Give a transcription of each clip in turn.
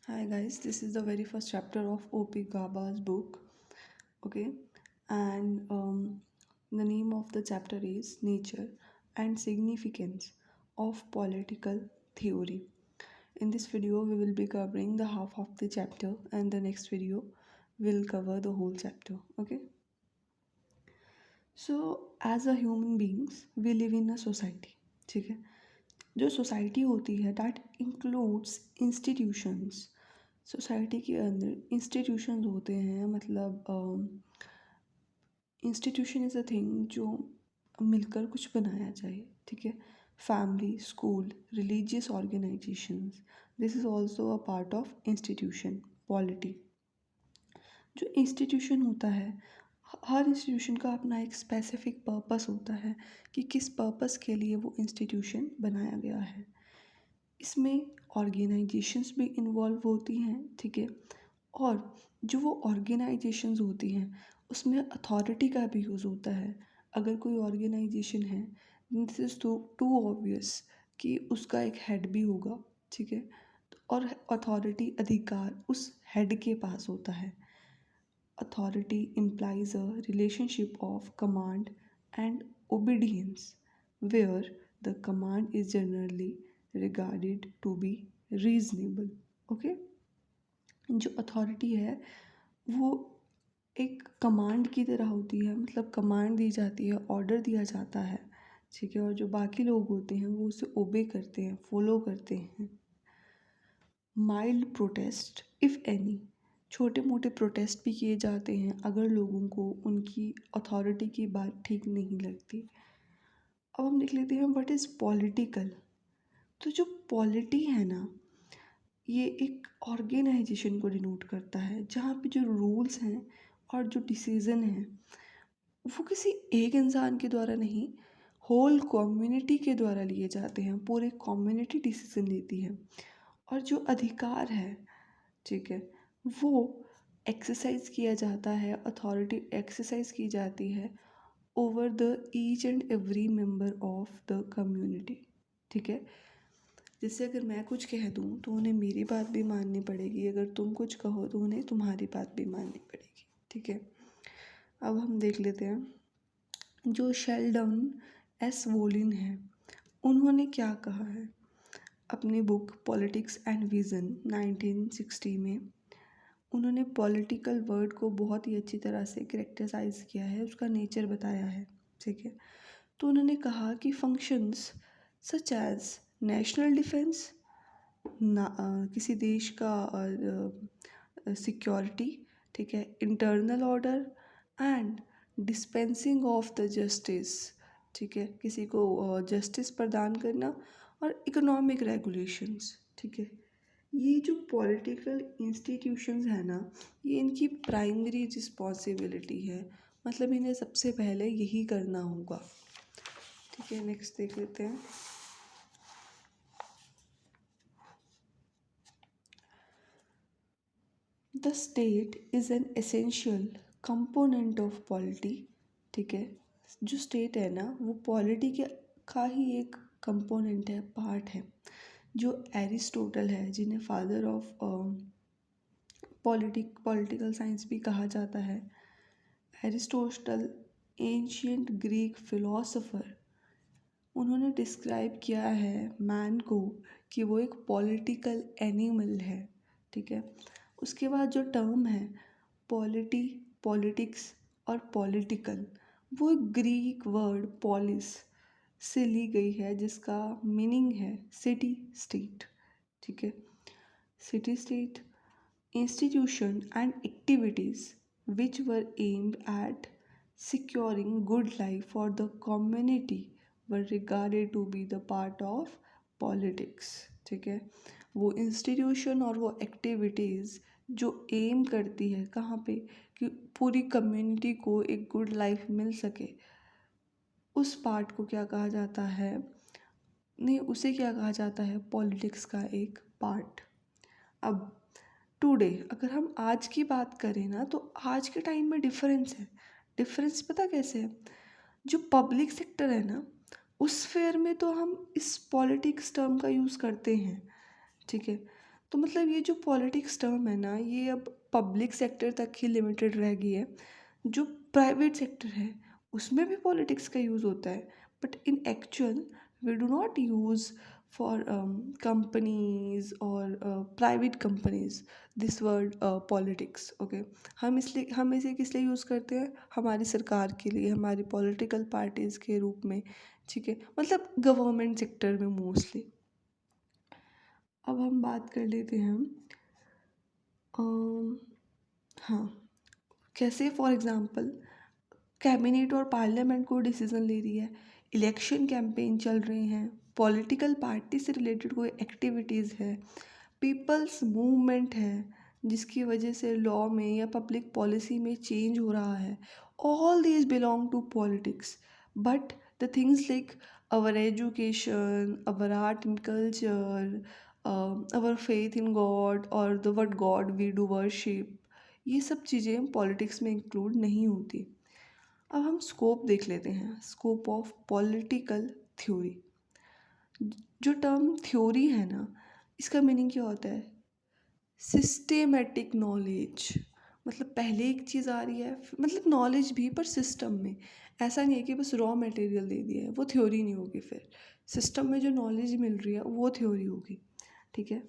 Hi guys, this is the very first chapter of O.P. Gaba's book. Okay, and the name of the chapter is Nature and Significance of Political Theory. In this video, we will be covering the half of the chapter, and the next video will cover the whole chapter. Okay, so as a human beings, we live in a society. ठीक है, जो society होती है that includes institutions. Society के अंदर institutions होते हैं, मतलब इंस्टीट्यूशन इज़ अ थिंग जो मिलकर कुछ बनाया जाए। ठीक है, family, school, religious organisations, this is also a part of institution. Polity, जो इंस्टीट्यूशन होता है, हर इंस्टीट्यूशन का अपना एक स्पेसिफिक पर्पस होता है कि किस पर्पस के लिए वो इंस्टीट्यूशन बनाया गया है। इसमें ऑर्गेनाइजेशंस भी इन्वॉल्व होती हैं। ठीक है, और जो वो ऑर्गेनाइजेशंस होती हैं उसमें अथॉरिटी का भी यूज़ होता है। अगर कोई ऑर्गेनाइजेशन है, दिस इज़ टू ऑब्वियस कि उसका एक हेड भी होगा। ठीक है, और अथॉरिटी, अधिकार उस हेड के पास होता है। Authority implies a relationship of command and obedience, where the command is generally regarded to be reasonable. Okay, जो अथॉरिटी है वो एक कमांड की तरह होती है, मतलब कमांड दी जाती है, ऑर्डर दिया जाता है। ठीक है, और जो बाकी लोग होते हैं वो उसे ओबे करते हैं, फॉलो करते हैं। माइल्ड प्रोटेस्ट इफ़ एनी, छोटे मोटे प्रोटेस्ट भी किए जाते हैं अगर लोगों को उनकी अथॉरिटी की बात ठीक नहीं लगती। अब हम देख लेते हैं व्हाट इज़ पॉलिटिकल। तो जो पॉलिटी है ना, ये एक ऑर्गेनाइजेशन को डिनोट करता है जहाँ पे जो रूल्स हैं और जो डिसीज़न हैं वो किसी एक इंसान के द्वारा नहीं, होल कम्युनिटी के द्वारा लिए जाते हैं। पूरे कम्युनिटी डिसीज़न लेती है। और जो अधिकार है, ठीक है, वो एक्सरसाइज किया जाता है, अथॉरिटी एक्सरसाइज की जाती है over the each and every member of the community. ठीक है, जैसे अगर मैं कुछ कह दूँ तो उन्हें मेरी बात भी माननी पड़ेगी, अगर तुम कुछ कहो तो उन्हें तुम्हारी बात भी माननी पड़ेगी। ठीक है, अब हम देख लेते हैं जो शेल्डन एस वोलिन है उन्होंने क्या कहा है अपनी बुक पॉलिटिक्स एंड विज़न 1960 में। उन्होंने पॉलिटिकल वर्ड को बहुत ही अच्छी तरह से करेक्टराइज किया है, उसका नेचर बताया है। ठीक है, तो उन्होंने कहा कि functions such as national defence, किसी देश का सिक्योरिटी, ठीक है, internal order and dispensing of the justice, ठीक है, किसी को जस्टिस प्रदान करना, और इकोनॉमिक रेगुलेशंस। ठीक है, ये जो पॉलिटिकल इंस्टीट्यूशंस हैं ना, ये इनकी प्राइमरी रिस्पॉन्सिबिलिटी है, मतलब इन्हें सबसे पहले यही करना होगा। ठीक है, नेक्स्ट देख लेते हैं। The state is an essential component of polity. ठीक है, जो स्टेट है ना वो पॉलिटी के का ही एक कंपोनेंट है, पार्ट है। जो एरिस्टोटल है, जिन्हें फादर ऑफ पॉलिटिकल साइंस भी कहा जाता है, एरिस्टोटल एंशियंट ग्रीक फिलोसोफर, उन्होंने डिस्क्राइब किया है मैन को कि वो एक पॉलिटिकल एनिमल है। ठीक है, उसके बाद जो टर्म है पॉलिटी, पॉलिटिक्स और पॉलिटिकल, वो एक ग्रीक वर्ड पॉलिस से ली गई है जिसका मीनिंग है सिटी स्टेट। ठीक है, city state institution and activities which were aimed at securing good life for the community were regarded to be the part of politics। ठीक है, वो इंस्टीट्यूशन और वो एक्टिविटीज़ जो एम करती है कहाँ पे कि पूरी कम्युनिटी को एक गुड लाइफ मिल सके, उस पार्ट को क्या कहा जाता है, नहीं उसे क्या कहा जाता है, पॉलिटिक्स का एक पार्ट। अब टुडे अगर हम आज की बात करें ना, तो आज के टाइम में डिफरेंस है। डिफरेंस पता कैसे है, जो पब्लिक सेक्टर है ना उस फेयर में तो हम इस पॉलिटिक्स टर्म का यूज़ करते हैं। ठीक है, तो मतलब ये जो पॉलिटिक्स टर्म है ना, ये अब पब्लिक सेक्टर तक ही लिमिटेड रह गई है। जो प्राइवेट सेक्टर है उसमें भी पॉलिटिक्स का यूज़ होता है, but in actual we do not use for companies और private companies this word politics. Okay, हम इसे किस लिए यूज़ करते हैं? हमारी सरकार के लिए, हमारी पॉलिटिकल पार्टीज़ के रूप में, ठीक है, मतलब गवर्नमेंट सेक्टर में मोस्टली। अब हम बात कर लेते हैं अम, हाँ, कैसे फॉर एग्ज़ाम्पल कैबिनेट और पार्लियामेंट कोई डिसीजन ले रही है, इलेक्शन कैंपेन चल रहे हैं, पॉलिटिकल पार्टी से रिलेटेड कोई एक्टिविटीज़ है, पीपल्स मूवमेंट है जिसकी वजह से लॉ में या पब्लिक पॉलिसी में चेंज हो रहा है, all these belong to politics. But the things like our education, our art and culture, our faith in God और the what God we do worship, ये सब चीज़ें पॉलिटिक्स में इंक्लूड नहीं होती। अब हम स्कोप देख लेते हैं, स्कोप ऑफ पॉलिटिकल थ्योरी। जो टर्म थ्योरी है ना, इसका मीनिंग क्या होता है? Systematic knowledge. मतलब पहले एक चीज़ आ रही है, मतलब नॉलेज भी पर सिस्टम में। ऐसा नहीं है कि बस रॉ मटेरियल दे दिया है, वो थ्योरी नहीं होगी। फिर सिस्टम में जो नॉलेज मिल रही है वो थ्योरी होगी, ठीक है।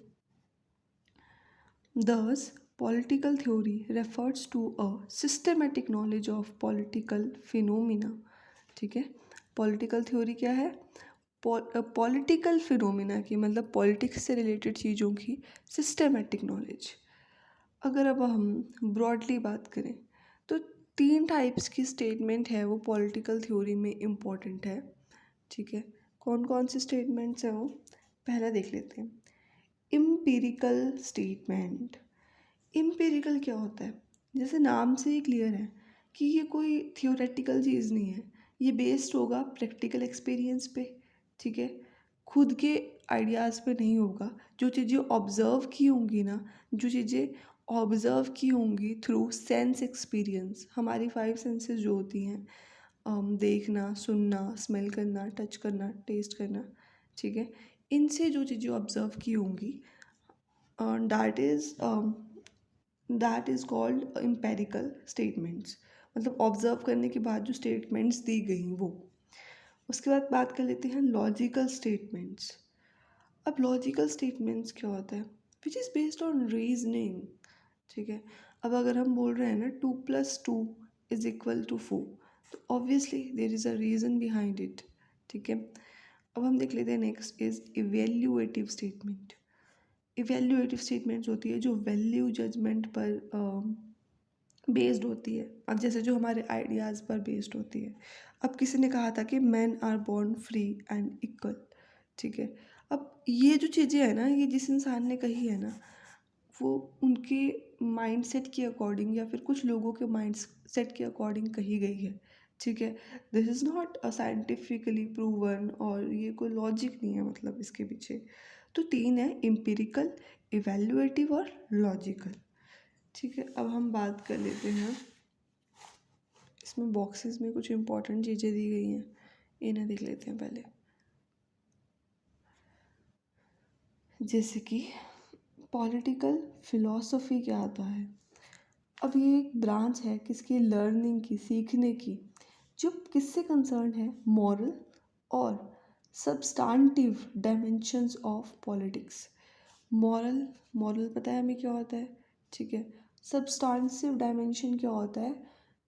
Thus, political theory refers to a systematic knowledge of political phenomena। ठीक है, पॉलिटिकल थ्योरी क्या है? पॉलिटिकल फिनोमिना की, मतलब पॉलिटिक्स से रिलेटेड चीज़ों की सिस्टमेटिक नॉलेज। अगर अब हम ब्रॉडली बात करें तो 3 टाइप्स की स्टेटमेंट है वो पॉलिटिकल थ्योरी में इम्पॉर्टेंट है, ठीक है। कौन कौन से स्टेटमेंट्स हैं वो? पहला देख लेते हैं, एम्पिरिकल स्टेटमेंट। एम्पिरिकल क्या होता है? जैसे नाम से ही क्लियर है कि ये कोई थियोरेटिकल चीज़ नहीं है, ये बेस्ड होगा प्रैक्टिकल एक्सपीरियंस पे, ठीक है, खुद के आइडियाज़ पे नहीं होगा। जो चीज़ें ऑब्ज़र्व की होंगी ना, जो चीज़ें ऑब्ज़र्व की होंगी थ्रू सेंस एक्सपीरियंस, हमारी 5 सेंसेस जो होती हैं, देखना, सुनना, स्मेल करना, टच करना, टेस्ट करना, ठीक है, इनसे जो चीज़ें ऑब्ज़र्व की होंगी, that is called empirical statements. मतलब ऑब्जर्व करने के बाद जो स्टेटमेंट्स दी गई वो। उसके बाद बात कर लेते हैं लॉजिकल स्टेटमेंट्स। अब लॉजिकल स्टेटमेंट्स क्या होता है? Which is based on reasoning, ठीक है। अब अगर हम बोल रहे हैं ना 2+2 = 4, तो obviously there is a reason behind it, ठीक है। अब हम देख लेते हैं नेक्स्ट इज़ इवेल्यूएटिव स्टेटमेंट। इवेल्यूएटिव स्टेटमेंट्स होती है जो वैल्यू जजमेंट पर बेस्ड होती है, अब जैसे जो हमारे आइडियाज़ पर बेस्ड होती है। अब किसी ने कहा था कि man are born free and equal, ठीक है। अब ये जो चीज़ें हैं ना, ये जिस इंसान ने कही है ना, वो उनके माइंडसेट के अकॉर्डिंग या फिर कुछ लोगों के माइंडसेट के अकॉर्डिंग कही गई है, ठीक है। This is not a scientifically proven, और ये कोई लॉजिक नहीं है मतलब इसके पीछे। तो 3 है, एम्पिरिकल, इवेल्युएटिव और लॉजिकल, ठीक है। अब हम बात कर लेते हैं, इसमें बॉक्सेस में कुछ इंपॉर्टेंट चीज़ें दी गई हैं, इन्हें देख लेते हैं पहले। जैसे कि पॉलिटिकल फिलॉसफी क्या आता है? अब ये एक ब्रांच है किसकी? लर्निंग की, सीखने की, जो किससे कंसर्न है? मॉरल और substantive dimensions of politics. Moral, moral पता है हमें क्या होता है, ठीक है। सब्सटेंटिव डायमेंशन क्या होता है?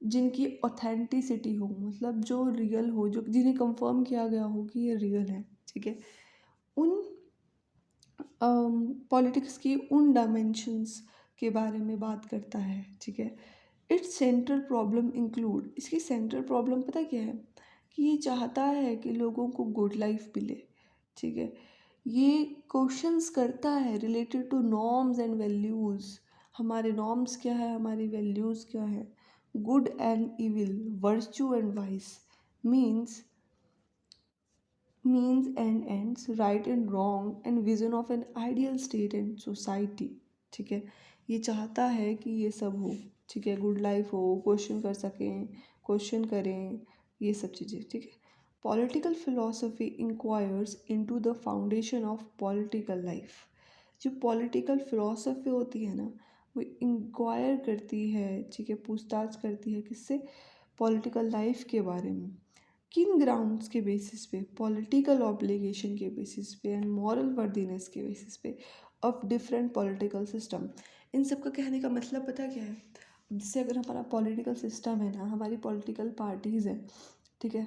जिनकी ऑथेंटिसिटी हो, मतलब जो रियल हो, जो जिन्हें कंफर्म किया गया हो कि ये रियल है, ठीक है। उन पॉलिटिक्स की उन डायमेंशंस के बारे में बात करता है, ठीक है। इट्स सेंट्रल प्रॉब्लम इंक्लूड, इसकी सेंट्रल प्रॉब्लम पता क्या है? कि ये चाहता है कि लोगों को गुड लाइफ मिले, ठीक है। ये क्वेश्चंस करता है related to norms and values. हमारे नॉर्म्स क्या है, हमारी वैल्यूज़ क्या है, good and evil, virtue and vice, means and ends, right and wrong and vision of an ideal state and society, ठीक है। ये चाहता है कि ये सब हो, ठीक है, गुड लाइफ हो, क्वेश्चन कर सकें, क्वेश्चन करें, ये सब चीज़ें, ठीक है। Political philosophy enquires into the foundation of political life. जो पॉलिटिकल फिलॉसफी होती है ना, वो इंक्वायर करती है, ठीक है, पूछताछ करती है किससे, पॉलिटिकल लाइफ के बारे में। किन ग्राउंड्स के बेसिस पे, पॉलिटिकल ऑब्लिगेशन के बेसिस पे एंड मॉरल वर्दीनेस के बेसिस पे ऑफ डिफरेंट पॉलिटिकल सिस्टम। इन सब का कहने का मतलब पता क्या है, जैसे अगर हमारा पॉलिटिकल सिस्टम है ना, हमारी पॉलिटिकल पार्टीज़ हैं, ठीक है,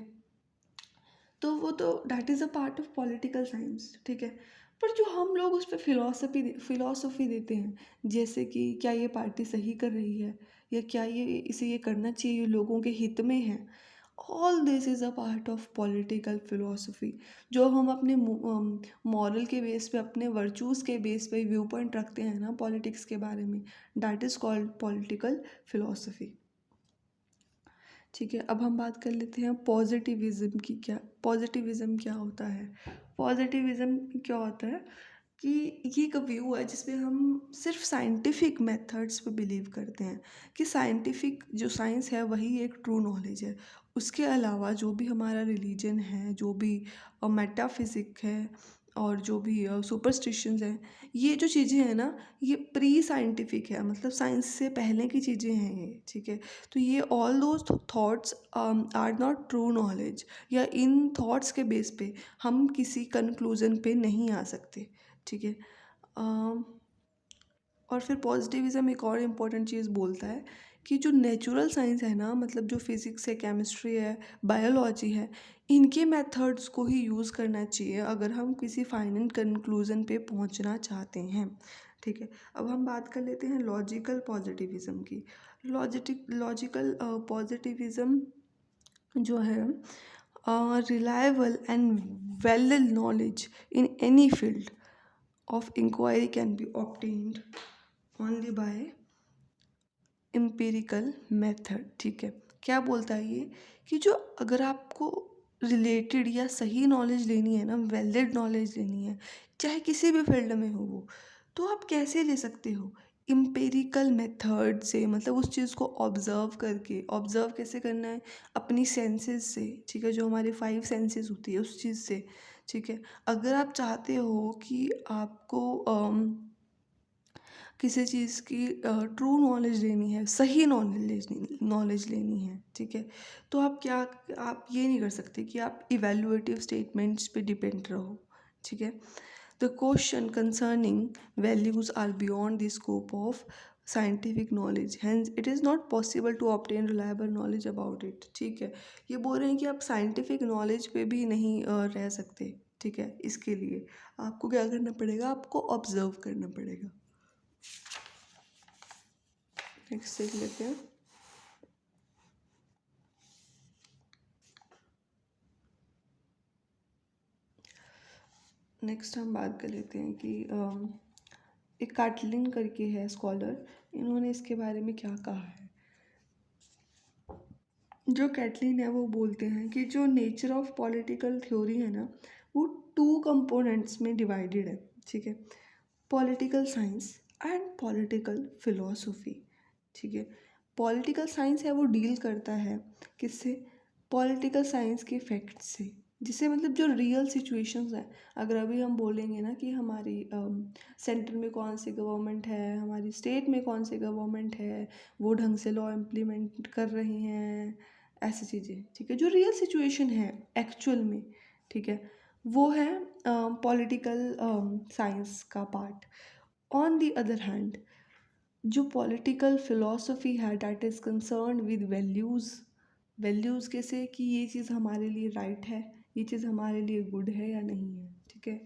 तो वो तो that is a part of political science, ठीक है। पर जो हम लोग उस पर फिलॉसफी देते हैं, जैसे कि क्या ये पार्टी सही कर रही है, या क्या ये करना चाहिए, ये लोगों के हित में है, all this is a part of political philosophy. जो हम अपने मॉरल के बेस पे, अपने वर्चूज़ के बेस पे व्यू पॉइंट रखते हैं ना पॉलिटिक्स के बारे में, that is called political philosophy, ठीक है। अब हम बात कर लेते हैं पॉजिटिविज़्म की। पॉजिटिविज़्म क्या होता है? पॉजिटिविज़्म क्या होता है कि ये एक व्यू है जिसमें हम सिर्फ साइंटिफिक मेथड्स पे बिलीव करते हैं, कि साइंटिफिक जो साइंस है वही एक ट्रू नॉलेज है। उसके अलावा जो भी हमारा रिलीजन है, जो भी मेटाफिज़िक है, और जो भी सुपरस्टिशंस हैं, ये जो चीज़ें हैं ना, ये प्री साइंटिफिक है, मतलब साइंस से पहले की चीज़ें हैं ये, ठीक है। तो ये all those thoughts are not true knowledge, या इन थॉट्स के बेस पे हम किसी कंक्लूजन पे नहीं आ सकते, ठीक है। और फिर पॉजिटिविज़्म एक और इम्पॉर्टेंट चीज़ बोलता है कि जो नेचुरल साइंस है ना, मतलब जो फिज़िक्स है, केमिस्ट्री है, बायोलॉजी है, इनके मेथड्स को ही यूज़ करना चाहिए अगर हम किसी फाइनल कंक्लूजन पे पहुंचना चाहते हैं, ठीक है। अब हम बात कर लेते हैं लॉजिकल पॉजिटिविज़्म की। लॉजिकल पॉजिटिविज़्म जो है, reliable and valid knowledge in any field of inquiry can be obtained only by empirical method, ठीक है। क्या बोलता है ये, कि जो अगर आपको रिलेटेड या सही नॉलेज लेनी है ना, वैलिड नॉलेज लेनी है, चाहे किसी भी फील्ड में हो वो, तो आप कैसे ले सकते हो, इम्पेरिकल मेथड से, मतलब उस चीज़ को ऑब्ज़र्व करके। ऑब्ज़र्व कैसे करना है, अपनी सेंसेस से, ठीक है, जो हमारी 5 सेंसेस होती है उस चीज़ से, ठीक है। अगर आप चाहते हो कि आपको किसी चीज़ की ट्रू नॉलेज लेनी है, सही नॉलेज लेनी है, ठीक है, तो आप ये नहीं कर सकते कि आप इवैल्यूएटिव स्टेटमेंट्स पे डिपेंड रहो, ठीक है। The question concerning values are beyond the scope of scientific knowledge, hence it is not possible to obtain reliable knowledge about it, ठीक है। ये बोल रहे हैं कि आप साइंटिफिक नॉलेज पे भी नहीं रह सकते, ठीक है। इसके लिए आपको क्या करना पड़ेगा, आपको ऑब्जर्व करना पड़ेगा। नेक्स्ट देख लेते हैं। नेक्स्ट हम बात कर लेते हैं कि एक काटलिन करके है स्कॉलर, इन्होंने इसके बारे में क्या कहा है। जो कैटलिन है वो बोलते हैं कि जो नेचर ऑफ पॉलिटिकल थ्योरी है ना, वो 2 कंपोनेंट्स में डिवाइडेड है, ठीक है, political science and political philosophy, ठीक है। पॉलिटिकल साइंस है वो डील करता है किससे, पॉलिटिकल साइंस के फैक्ट्स से, जिससे मतलब जो रियल सिचुएशंस हैं। अगर अभी हम बोलेंगे ना कि हमारी सेंटर में कौन सी गवर्नमेंट है, हमारी स्टेट में कौन सी गवर्नमेंट है, वो ढंग से लॉ इम्प्लीमेंट कर रही हैं, ऐसी चीज़ें, ठीक है, जो रियल सिचुएशन है एक्चुअल में, ठीक है, वो है पॉलिटिकल साइंस का part. On the other hand, जो पॉलिटिकल फिलॉसफी है that is concern with values कैसे, कि ये चीज़ हमारे लिए राइट है, ये चीज़ हमारे लिए गुड है या नहीं है, ठीक है।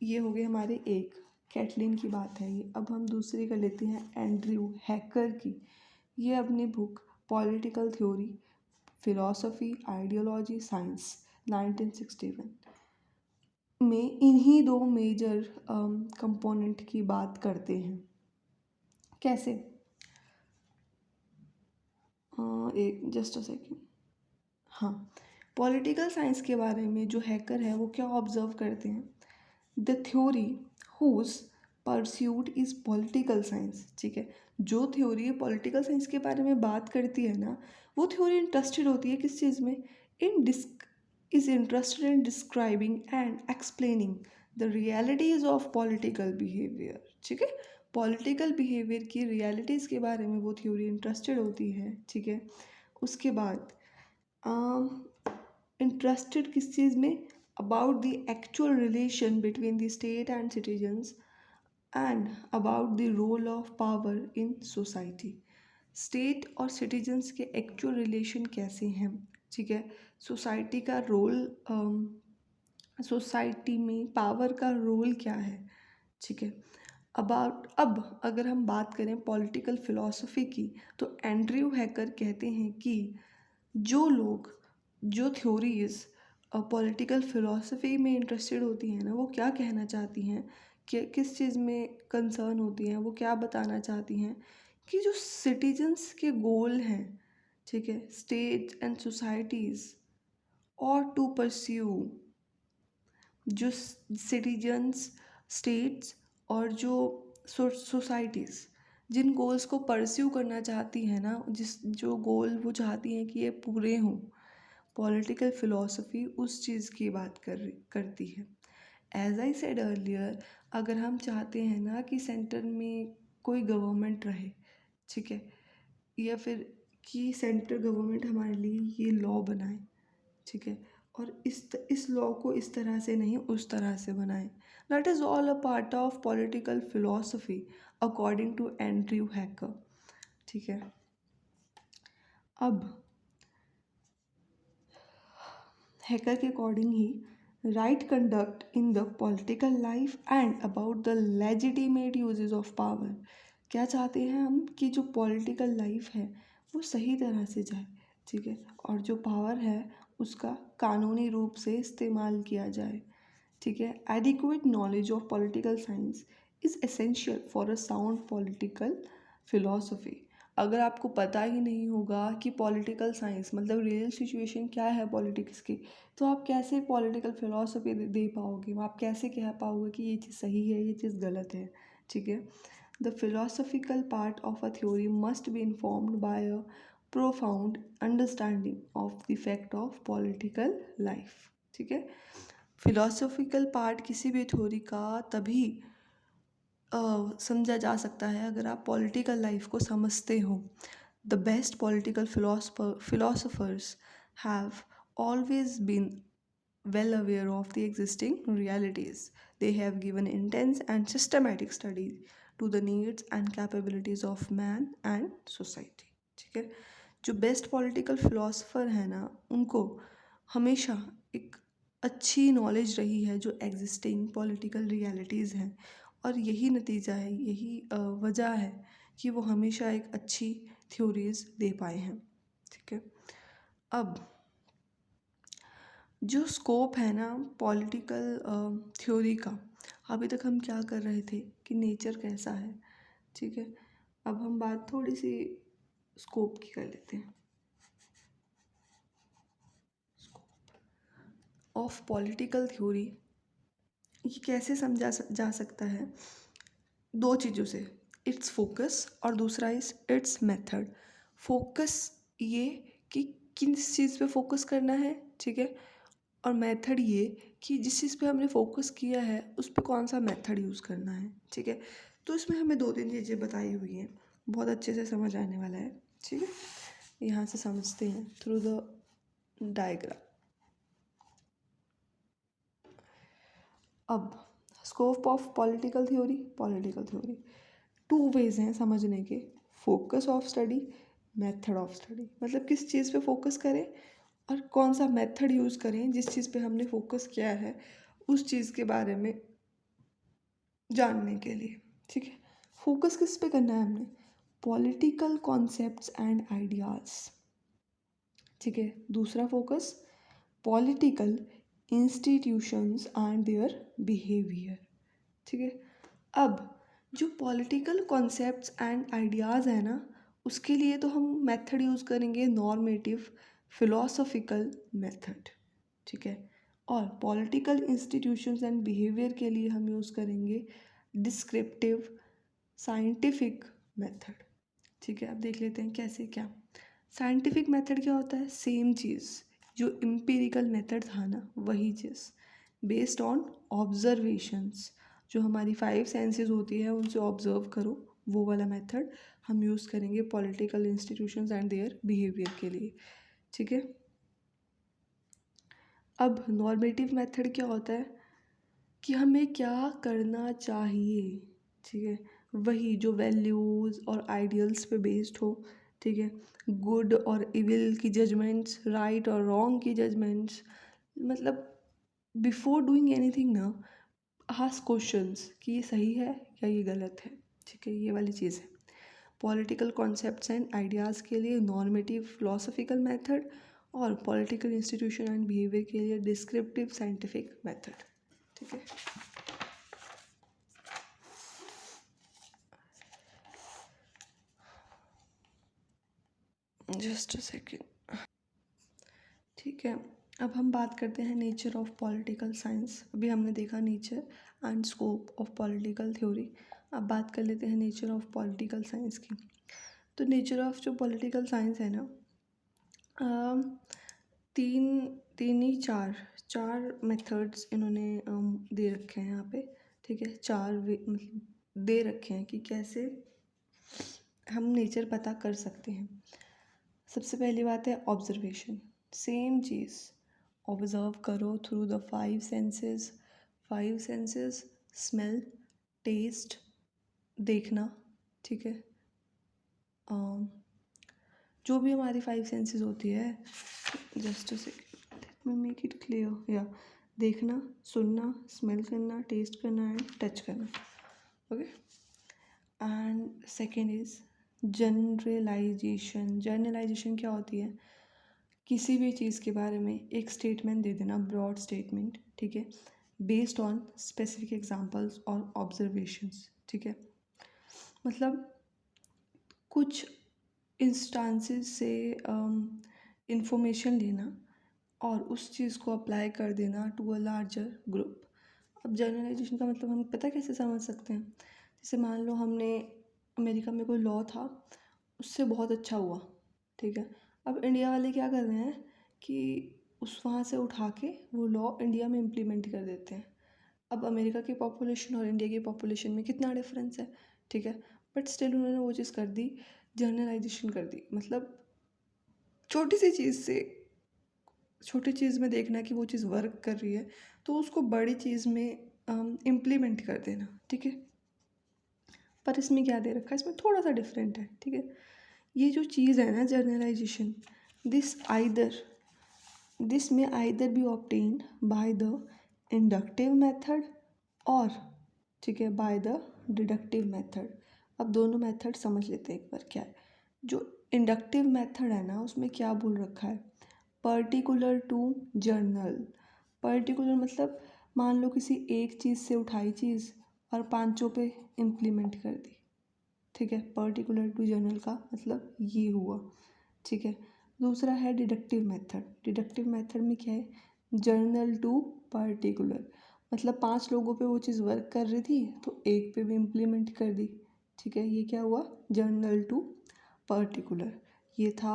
ये हो गए हमारे एक कैटलिन की बात है ये। अब हम दूसरी कर लेते हैं एंड्रयू हैकर की। ये अपनी book political theory, philosophy, ideology, science 1961 में इन्हीं 2 मेजर कंपोनेंट की बात करते हैं। कैसे, एक जस्ट अ सेकेंड, हाँ, पॉलिटिकल साइंस के बारे में जो हैकर है वो क्या ऑब्जर्व करते हैं, the theory whose pursuit is political science, ठीक है। जो थ्योरी पॉलिटिकल साइंस के बारे में बात करती है ना, वो थ्योरी इंटरेस्टेड होती है किस चीज़ में, in disc is interested in describing and explaining the realities of political behaviour, ठीक है। पॉलिटिकल बिहेवियर की रियलिटीज़ के बारे में वो थ्योरी इंटरेस्टेड होती है, ठीक है। उसके बाद इंटरेस्टेड किस चीज़ में, about the actual relation between the state and citizens and about the role of power in society. State और सिटीजन्स के एक्चुअल रिलेशन कैसे हैं, ठीक है। सोसाइटी का रोल, सोसाइटी में पावर का रोल क्या है, ठीक है। अब अगर हम बात करें पॉलिटिकल फिलॉसफी की, तो एंड्रयू हैकर कहते हैं कि जो थ्योरीज पॉलिटिकल फिलॉसफी में इंटरेस्टेड होती हैं ना, वो क्या कहना चाहती हैं, कि किस चीज़ में कंसर्न होती हैं, वो क्या बताना चाहती हैं कि जो सिटीजन्स के गोल हैं, ठीक है, स्टेट एंड सोसाइटीज़ और टू परस्यू, जो सिटीजन्स, स्टेट्स और जो सोसाइटीज़ जिन गोल्स को परस्यू करना चाहती हैं ना, जो गोल वो चाहती हैं कि ये पूरे हों, पॉलिटिकल फिलॉसफी उस चीज़ की बात करती है। एज आई सेड अर्लियर, अगर हम चाहते हैं ना कि सेंटर में कोई गवर्नमेंट रहे, ठीक है, या फिर कि सेंट्रल गवर्नमेंट हमारे लिए ये लॉ बनाए, ठीक है, और इस लॉ को इस तरह से नहीं उस तरह से बनाए, that is all a part of political philosophy according to Andrew Hacker, ठीक है। अब हैकर के अकॉर्डिंग ही right conduct in the political life and about the legitimate uses of power. क्या चाहते हैं हम कि जो पॉलिटिकल लाइफ है वो सही तरह से जाए, ठीक है, और जो पावर है उसका कानूनी रूप से इस्तेमाल किया जाए, ठीक है। Adequate knowledge of political science is essential for a sound political philosophy. अगर आपको पता ही नहीं होगा कि पॉलिटिकल साइंस मतलब रियल सिचुएशन क्या है पॉलिटिक्स की, तो आप कैसे पॉलिटिकल फिलॉसफी दे पाओगे, आप कैसे कह पाओगे कि ये चीज़ सही है, ये चीज़ गलत है, ठीक है। The philosophical part of a theory must be informed by a profound understanding of the fact of political life, ठीक है। फिलोसफिकल पार्ट किसी भी थ्योरी का तभी समझा जा सकता है अगर आप पॉलिटिकल लाइफ को समझते हो। The best political philosophers have always been well aware of the existing realities. They have given intense and systematic studies to the needs and capabilities of man and society, ठीक है। जो best political philosopher है ना, उनको हमेशा एक अच्छी knowledge रही है जो एग्जिस्टिंग पॉलिटिकल रियलिटीज़ हैं, और यही नतीजा है, यही वजह है कि वो हमेशा एक अच्छी थ्योरीज दे पाए हैं, ठीक है। अब जो स्कोप है ना पॉलिटिकल थ्योरी का, अभी तक हम क्या कर रहे थे कि नेचर कैसा है, ठीक है। अब हम बात थोड़ी सी स्कोप की कर लेते हैं। ऑफ पॉलिटिकल थ्योरी ये कैसे समझा जा सकता है, दो चीज़ों से, इट्स फोकस और दूसरा इट्स मेथड। फोकस ये कि किस चीज़ पे फोकस करना है, ठीक है, और मेथड ये कि जिस चीज़ पे हमने फोकस किया है उस पर कौन सा मेथड यूज़ करना है, ठीक है। तो इसमें हमें दो तीन चीज़ें बताई हुई हैं, बहुत अच्छे से समझ आने वाला है, ठीक है। यहाँ से समझते हैं थ्रू द डायग्राम। अब scope of political theory two ways हैं समझने के, focus of study, method of study. मतलब किस चीज़ पे फोकस करें और कौन सा मेथड यूज़ करें जिस चीज़ पे हमने फोकस किया है उस चीज़ के बारे में जानने के लिए, ठीक है। फोकस किस पे करना है हमने, पॉलिटिकल कॉन्सेप्ट्स एंड आइडियाज़, ठीक है। दूसरा focus political institutions and their behaviour, ठीक है। अब जो पॉलिटिकल कॉन्सेप्ट्स एंड आइडियाज़ है ना, उसके लिए तो हम मेथड यूज़ करेंगे नॉर्मेटिव फिलोसफिकल मेथड, ठीक है। और पॉलिटिकल इंस्टीट्यूशंस एंड बिहेवियर के लिए हम यूज़ करेंगे डिस्क्रिप्टिव साइंटिफिक मेथड, ठीक है। अब देख लेते हैं कैसे क्या। साइंटिफिक मेथड क्या होता है, सेम चीज़ जो एम्पिरिकल मेथड था ना वही चीज़, बेस्ड ऑन ऑब्जर्वेशंस, जो हमारी 5 सेंसेस होती है उनसे ऑब्जर्व करो, वो वाला मेथड हम यूज़ करेंगे political institutions and their behaviour के लिए, ठीक है। अब नॉर्मेटिव मेथड क्या होता है कि हमें क्या करना चाहिए, ठीक है, वही जो वैल्यूज़ और आइडियल्स पे बेस्ड हो, ठीक है। गुड और इविल की जजमेंट्स, राइट और रॉन्ग की जजमेंट्स, मतलब बिफोर डूइंग एनीथिंग ना, आस्क क्वेश्चंस कि ये सही है या ये गलत है, ठीक है, ये वाली चीज़ है। पॉलिटिकल कॉन्सेप्ट्स एंड आइडियाज़ के लिए नॉर्मेटिव फिलोसॉफिकल मेथड, और पॉलिटिकल इंस्टीट्यूशन एंड बिहेवियर के लिए डिस्क्रिप्टिव साइंटिफिक मेथड, ठीक है। जस्ट अ सेकेंड, ठीक है। अब हम बात करते हैं नेचर ऑफ पॉलिटिकल साइंस। अभी हमने देखा nature and scope of political theory, अब बात कर लेते हैं नेचर ऑफ पॉलिटिकल साइंस की। तो नेचर ऑफ जो पॉलिटिकल साइंस है ना, तीन तीन ही चार चार मेथड्स इन्होंने दे रखे हैं यहाँ पे, ठीक है। चार मतलब दे रखे हैं कि कैसे हम नेचर पता कर सकते हैं। सबसे पहली बात है ऑब्जर्वेशन, सेम चीज़ ऑब्जर्व करो through the 5 senses, smell, taste, देखना, ठीक है। जो भी हमारी 5 सेंसेस होती है, just second let me make it clear, या देखना, सुनना, स्मेल करना, टेस्ट करना एंड टच करना, okay. And second is generalization. Generalization क्या होती है, किसी भी चीज़ के बारे में एक स्टेटमेंट दे देना, ब्रॉड स्टेटमेंट, ठीक है, बेस्ड ऑन स्पेसिफिक एग्जांपल्स और ऑब्जर्वेशंस, ठीक है। मतलब कुछ इंस्टांसेस से इंफॉर्मेशन लेना और उस चीज़ को अप्लाई कर देना टू अ लार्जर ग्रुप। अब जनरलाइजेशन का मतलब हम पता कैसे समझ सकते हैं, जैसे मान लो हमने अमेरिका में कोई लॉ था, उससे बहुत अच्छा हुआ, ठीक है। अब इंडिया वाले क्या कर रहे हैं कि उस वहाँ से उठा के वो लॉ इंडिया में इम्प्लीमेंट कर देते हैं। अब अमेरिका की पॉपुलेशन और इंडिया की पॉपुलेशन में कितना डिफरेंस है, ठीक है, बट स्टिल उन्होंने वो चीज़ कर दी, जनरलाइजेशन कर दी। मतलब छोटी सी चीज़ से, छोटी चीज़ में देखना कि वो चीज़ वर्क कर रही है तो उसको बड़ी चीज़ में इम्प्लीमेंट कर देना, ठीक है। पर इसमें क्या दे रखा है, इसमें थोड़ा सा डिफरेंट है, ठीक है। ये जो चीज़ है ना जनरलाइजेशन, दिस आइदर दिस में either B obtained by the inductive method और, ठीक है, बाय द डिडक्टिव मेथड। अब दोनों मेथड समझ लेते हैं एक बार क्या है। जो इंडक्टिव मेथड है ना, उसमें क्या बोल रखा है, पर्टिकुलर टू जर्नल। पर्टिकुलर मतलब मान लो किसी एक चीज़ से उठाई चीज़ और पांचों पे इम्प्लीमेंट कर दी, ठीक है। पर्टिकुलर टू जर्नल का मतलब ये हुआ, ठीक है। दूसरा है डिडक्टिव मेथड। डिडक्टिव मेथड में क्या है, जर्नल टू पर्टिकुलर, मतलब 5 लोगों पे वो चीज़ वर्क कर रही थी तो एक पे भी इम्प्लीमेंट कर दी, ठीक है। ये क्या हुआ, जर्नल टू पर्टिकुलर, ये था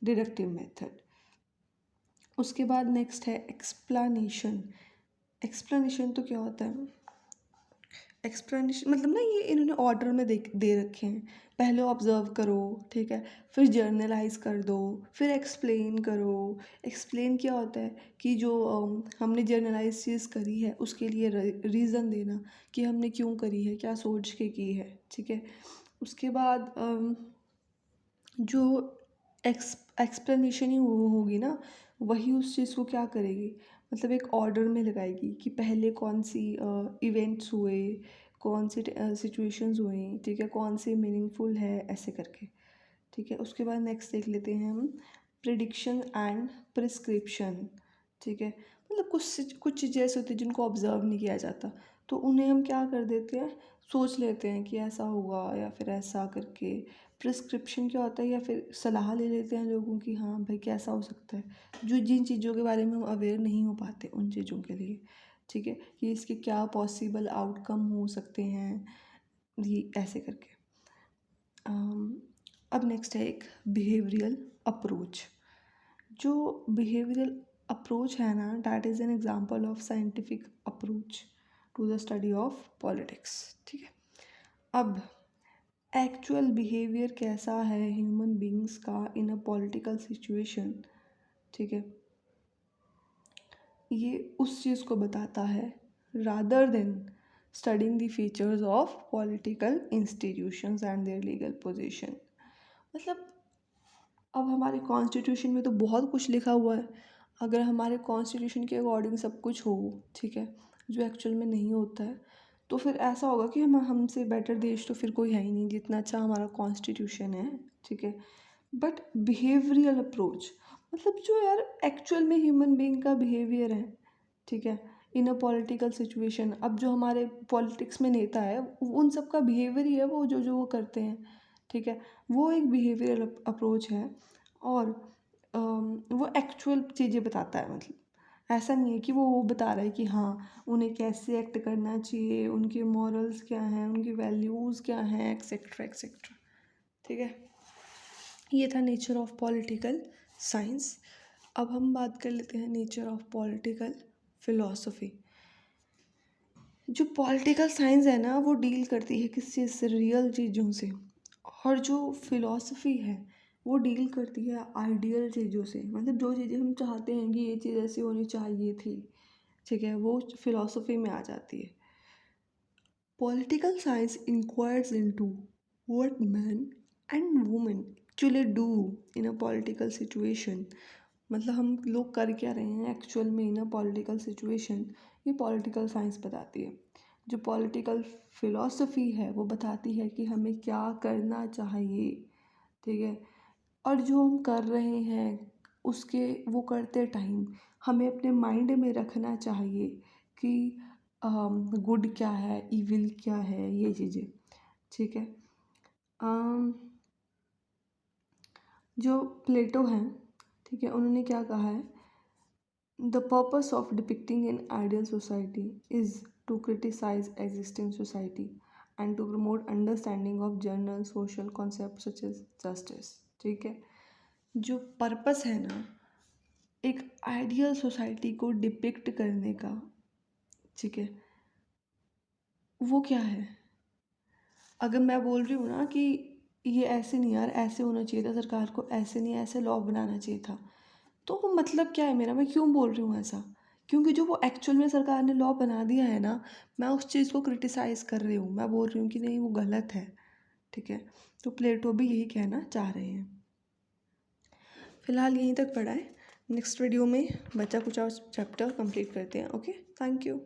डिडक्टिव मेथड। उसके बाद नेक्स्ट है एक्सप्लानेशन। एक्सप्लेनेशन तो क्या होता है, एक्सप्लेनेशन मतलब ना, ये इन्होंने ऑर्डर में दे रखे हैं, पहले ऑब्जर्व करो, ठीक है, फिर जर्नलाइज कर दो, फिर एक्सप्लेन करो। एक्सप्लेन क्या होता है कि जो हमने जर्नलाइज चीज़ करी है उसके लिए रीज़न देना कि हमने क्यों करी है, क्या सोच के की है, ठीक है। उसके बाद जो एक्सप्लेनेशन ही वो होगी ना, वही उस चीज़ को क्या करेगी, मतलब एक ऑर्डर में लगाएगी कि पहले कौन सी इवेंट्स हुए, कौन सी सिचुएशंस हुई, ठीक है, कौन सी मीनिंगफुल है, ऐसे करके, ठीक है। उसके बाद नेक्स्ट देख लेते हैं हम प्रिडिक्शन एंड प्रिस्क्रिप्शन, ठीक है। मतलब कुछ चीज़ें ऐसी होती हैं जिनको ऑब्जर्व नहीं किया जाता, तो उन्हें हम क्या कर देते हैं, सोच लेते हैं कि ऐसा होगा या फिर ऐसा करके। प्रिस्क्रिप्शन क्या होता है, या फिर सलाह ले लेते हैं लोगों की, हाँ भाई कैसा हो सकता है, जो जिन चीज़ों के बारे में हम अवेयर नहीं हो पाते उन चीज़ों के लिए, ठीक है, कि इसके क्या पॉसिबल आउटकम हो सकते हैं, ये ऐसे करके। अब नेक्स्ट है एक बिहेवियरल अप्रोच। जो बिहेवियरल अप्रोच है ना, that is an example of scientific approach to the study of politics, ठीक है। अब एक्चुअल बिहेवियर कैसा है ह्यूमन बींग्स का इन अ पॉलिटिकल सिचुएशन, ठीक है, ये उस चीज़ को बताता है rather than studying the features of political institutions and their legal position. मतलब अब हमारे कॉन्स्टिट्यूशन में तो बहुत कुछ लिखा हुआ है, अगर हमारे कॉन्स्टिट्यूशन के अकॉर्डिंग सब कुछ हो, ठीक है, जो एक्चुअल में नहीं होता है, तो फिर ऐसा होगा कि हम हमसे बेटर देश तो फिर कोई है ही नहीं जितना अच्छा हमारा कॉन्स्टिट्यूशन है, ठीक है। बट बिहेवियरल अप्रोच, मतलब जो यार एक्चुअल में ह्यूमन बीइंग का बिहेवियर है, ठीक है, इन अ पॉलिटिकल सिचुएशन, अब जो हमारे पॉलिटिक्स में नेता है उन सब का बिहेवियर ही है वो जो जो वो करते हैं, ठीक है, वो एक बिहेवियरल अप्रोच है। और वो एक्चुअल चीज़ें बताता है, मतलब ऐसा नहीं है कि वो बता रहा है कि हाँ उन्हें कैसे एक्ट करना चाहिए, उनके मॉरल्स क्या हैं, उनकी वैल्यूज़ क्या हैं, एक्सेट्रा एक्सेट्रा, ठीक है। ये था नेचर ऑफ पॉलिटिकल साइंस। अब हम बात कर लेते हैं नेचर ऑफ पॉलिटिकल फिलॉसफी। जो पॉलिटिकल साइंस है ना वो डील करती है किस चीज़ से, रियल चीज़ों से, और जो फिलॉसफी है वो डील करती है आइडियल चीज़ों से, मतलब जो चीज़ें हम चाहते हैं कि ये चीज़ ऐसी होनी चाहिए थी, ठीक है, वो फिलॉसफी में आ जाती है। Political science enquires into what man and women actually do in a political situation, मतलब हम लोग कर क्या रहे हैं एक्चुअल में इन अ पॉलिटिकल सिचुएशन, ये पॉलिटिकल साइंस बताती है। जो पॉलिटिकल फिलॉसफी है वो बताती है कि हमें क्या करना चाहिए, ठीक है, और जो हम कर रहे हैं उसके वो करते टाइम हमें अपने माइंड में रखना चाहिए कि गुड क्या है, इविल क्या है, ये चीज़ें, ठीक है। अम, जो प्लेटो हैं, ठीक है, उन्होंने क्या कहा है, the purpose of depicting an ideal society is to criticise existing society and to promote understanding of general social concept such as justice, ठीक है। जो पर्पस है ना एक आइडियल सोसाइटी को डिपिक्ट करने का, ठीक है, वो क्या है। अगर मैं बोल रही हूँ ना कि ये ऐसे नहीं यार, ऐसे होना चाहिए था, सरकार को ऐसे नहीं ऐसे लॉ बनाना चाहिए था, तो वो मतलब क्या है मेरा, मैं क्यों बोल रही हूँ ऐसा, क्योंकि जो वो एक्चुअल में सरकार ने लॉ बना दिया है ना, मैं उस चीज़ को क्रिटिसाइज़ कर रही हूँ, मैं बोल रही हूँ कि नहीं वो गलत है, ठीक है। तो प्लेटो भी यही कहना चाह रहे हैं। फिलहाल यहीं तक पढ़ा है, नेक्स्ट वीडियो में बचा कुछ और चैप्टर कंप्लीट करते हैं। Okay, thank you.